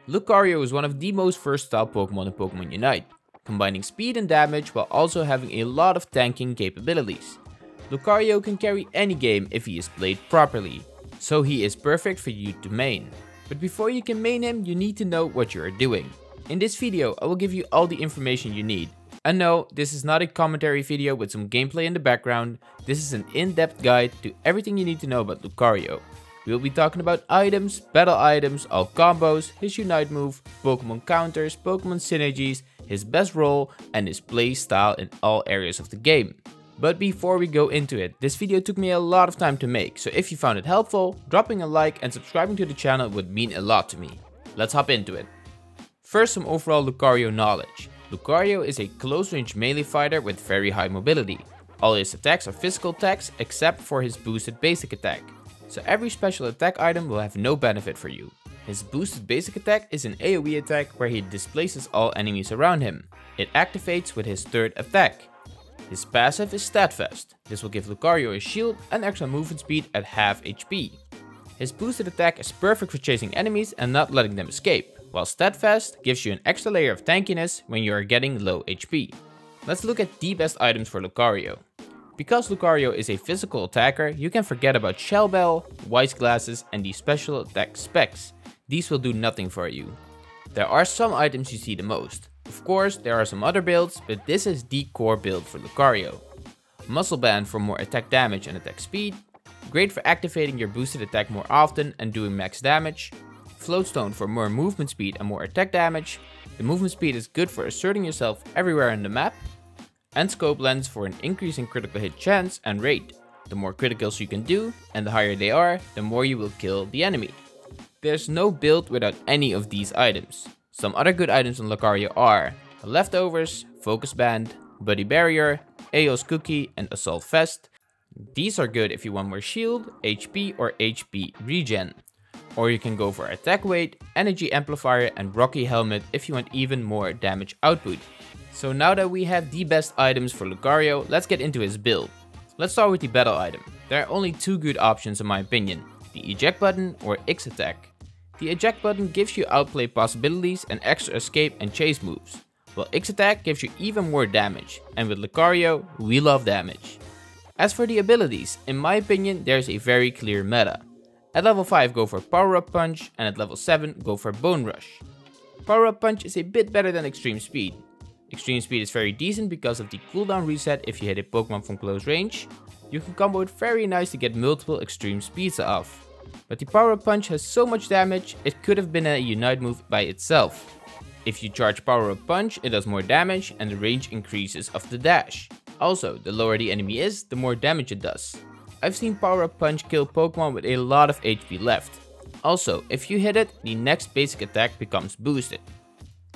Lucario is one of the most versatile Pokemon in Pokemon Unite, combining speed and damage while also having a lot of tanking capabilities. Lucario can carry any game if he is played properly, so he is perfect for you to main. But before you can main him, you need to know what you are doing. In this video, I will give you all the information you need. And no, this is not a commentary video with some gameplay in the background. This is an in-depth guide to everything you need to know about Lucario. We will be talking about items, battle items, all combos, his Unite move, Pokemon counters, Pokemon synergies, his best role, and his play style in all areas of the game. But before we go into it, this video took me a lot of time to make, so if you found it helpful, dropping a like and subscribing to the channel would mean a lot to me. Let's hop into it. First, some overall Lucario knowledge. Lucario is a close-range melee fighter with very high mobility. All his attacks are physical attacks except for his boosted basic attack. So every special attack item will have no benefit for you. His boosted basic attack is an AoE attack where he displaces all enemies around him. It activates with his third attack. His passive is Steadfast. This will give Lucario a shield and extra movement speed at half HP. His boosted attack is perfect for chasing enemies and not letting them escape, while Steadfast gives you an extra layer of tankiness when you are getting low HP. Let's look at the best items for Lucario. Because Lucario is a physical attacker, you can forget about Shell Bell, Wise Glasses, and the special attack specs. These will do nothing for you. There are some items you see the most. Of course, there are some other builds, but this is the core build for Lucario. Muscle Band for more attack damage and attack speed. Great for activating your boosted attack more often and doing max damage. Floatstone for more movement speed and more attack damage. The movement speed is good for asserting yourself everywhere on the map. And Scope Lens for an increase in critical hit chance and rate. The more criticals you can do, and the higher they are, the more you will kill the enemy. There's no build without any of these items. Some other good items on Lucario are Leftovers, Focus Band, Buddy Barrier, Aeol's Cookie, and Assault Vest. These are good if you want more shield, HP, or HP regen. Or you can go for Attack Weight, Energy Amplifier, and Rocky Helmet if you want even more damage output. So now that we have the best items for Lucario, let's get into his build. Let's start with the battle item. There are only two good options in my opinion, the eject button or X attack. The eject button gives you outplay possibilities and extra escape and chase moves, while X attack gives you even more damage, and with Lucario, we love damage. As for the abilities, in my opinion there's a very clear meta. At level 5 go for Power Up Punch, and at level 7 go for Bone Rush. Power Up Punch is a bit better than Extreme Speed. Extreme Speed is very decent because of the cooldown reset if you hit a Pokemon from close range. You can combo it very nice to get multiple Extreme Speeds off. But the Power Up Punch has so much damage, it could have been a Unite move by itself. If you charge Power Up Punch, it does more damage and the range increases of the dash. Also, the lower the enemy is, the more damage it does. I've seen Power Up Punch kill Pokemon with a lot of HP left. Also, if you hit it, the next basic attack becomes boosted.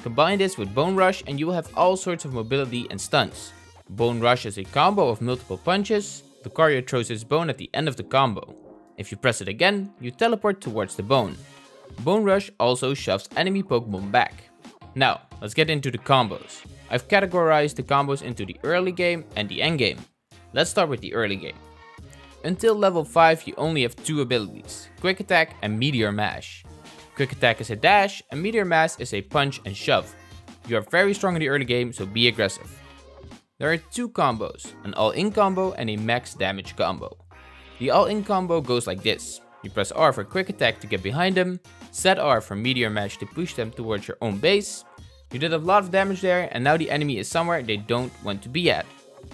Combine this with Bone Rush and you will have all sorts of mobility and stunts. Bone Rush is a combo of multiple punches. Lucario throws his bone at the end of the combo. If you press it again, you teleport towards the bone. Bone Rush also shoves enemy Pokemon back. Now, let's get into the combos. I've categorized the combos into the early game and the end game. Let's start with the early game. Until level 5 you only have two abilities, Quick Attack and Meteor Mash. Quick Attack is a dash and Meteor Mash is a punch and shove. You are very strong in the early game, so be aggressive. There are two combos, an all-in combo and a max damage combo. The all-in combo goes like this. You press R for Quick Attack to get behind them, set R for Meteor Mash to push them towards your own base. You did a lot of damage there and now the enemy is somewhere they don't want to be at.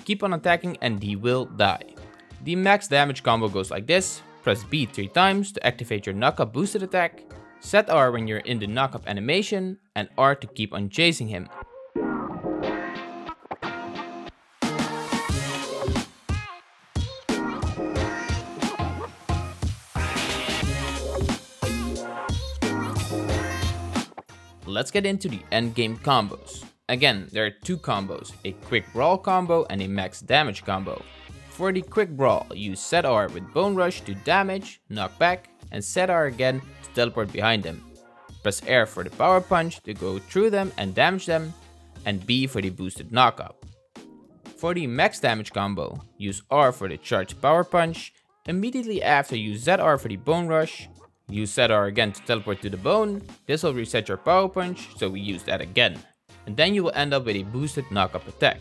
Keep on attacking and he will die. The max damage combo goes like this. Press B 3 times to activate your knockup boosted attack. Set R when you're in the knockup animation and R to keep on chasing him. Let's get into the endgame combos. Again, there are two combos, a quick brawl combo and a max damage combo. For the quick brawl, use set R with Bone Rush to damage, knock back, and set R again to teleport behind them. Press R for the Power Punch to go through them and damage them, and B for the boosted knockup. For the max damage combo, use R for the charged Power Punch, immediately after use ZR for the Bone Rush, Use set R again to teleport to the bone. This will reset your power punch, so we use that again. And then you will end up with a boosted knock-up attack.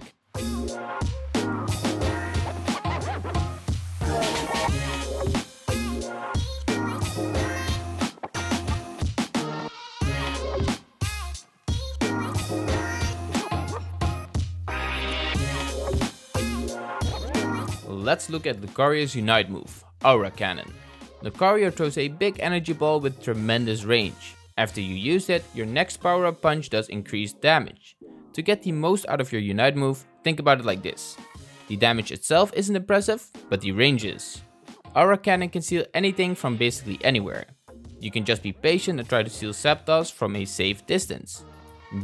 Let's look at Lucario's Unite move, Aura Cannon. Lucario throws a big energy ball with tremendous range. After you use it, your next power up punch does increased damage. To get the most out of your Unite move, think about it like this. The damage itself isn't impressive, but the range is. Aura Cannon can steal anything from basically anywhere. You can just be patient and try to steal Zapdos from a safe distance.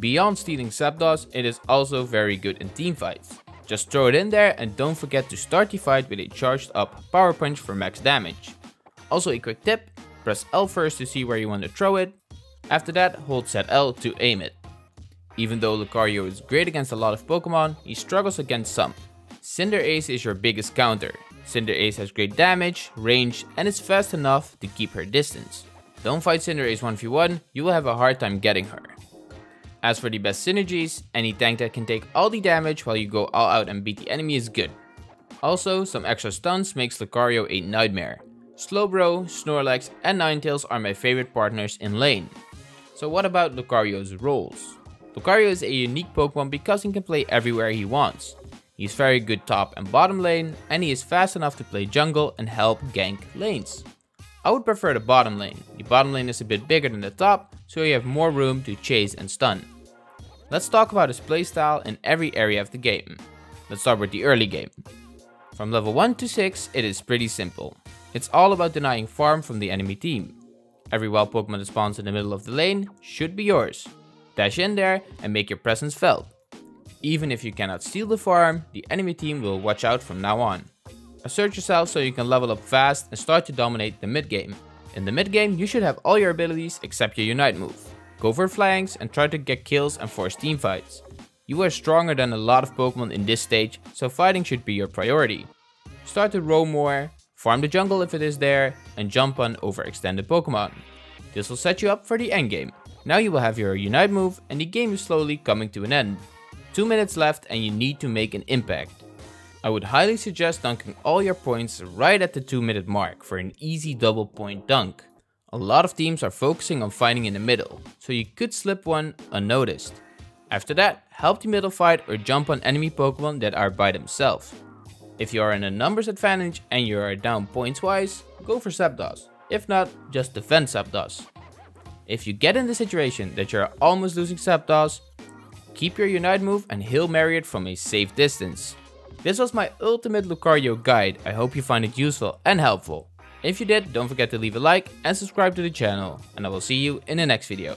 Beyond stealing Zapdos, it is also very good in teamfights. Just throw it in there and don't forget to start the fight with a charged up power punch for max damage. Also a quick tip, press L first to see where you want to throw it. After that, hold set L to aim it. Even though Lucario is great against a lot of Pokemon, he struggles against some. Cinderace is your biggest counter. Cinderace has great damage, range, and is fast enough to keep her distance. Don't fight Cinderace 1v1, you will have a hard time getting her. As for the best synergies, any tank that can take all the damage while you go all out and beat the enemy is good. Also, some extra stunts makes Lucario a nightmare. Slowbro, Snorlax, and Ninetales are my favorite partners in lane. So what about Lucario's roles? Lucario is a unique Pokemon because he can play everywhere he wants. He's very good top and bottom lane, and he is fast enough to play jungle and help gank lanes. I would prefer the bottom lane. The bottom lane is a bit bigger than the top, so you have more room to chase and stun. Let's talk about his playstyle in every area of the game. Let's start with the early game. From level 1 to 6, it is pretty simple. It's all about denying farm from the enemy team. Every wild Pokemon that spawns in the middle of the lane should be yours. Dash in there and make your presence felt. Even if you cannot steal the farm, the enemy team will watch out from now on. Assert yourself so you can level up fast and start to dominate the mid game. In the mid game, you should have all your abilities except your Unite move. Go for flanks and try to get kills and force teamfights. You are stronger than a lot of Pokemon in this stage, so fighting should be your priority. Start to roam more, farm the jungle if it is there, and jump on overextended Pokemon. This will set you up for the endgame. Now you will have your Unite move and the game is slowly coming to an end. 2 minutes left and you need to make an impact. I would highly suggest dunking all your points right at the 2-minute mark for an easy double point dunk. A lot of teams are focusing on fighting in the middle, so you could slip one unnoticed. After that, help the middle fight or jump on enemy Pokemon that are by themselves. If you are in a numbers advantage and you are down points wise, go for Zapdos. If not, just defend Zapdos. If you get in the situation that you are almost losing Zapdos, keep your Unite move and Hail Mary it from a safe distance. This was my ultimate Lucario guide. I hope you find it useful and helpful. If you did, don't forget to leave a like and subscribe to the channel, and I will see you in the next video.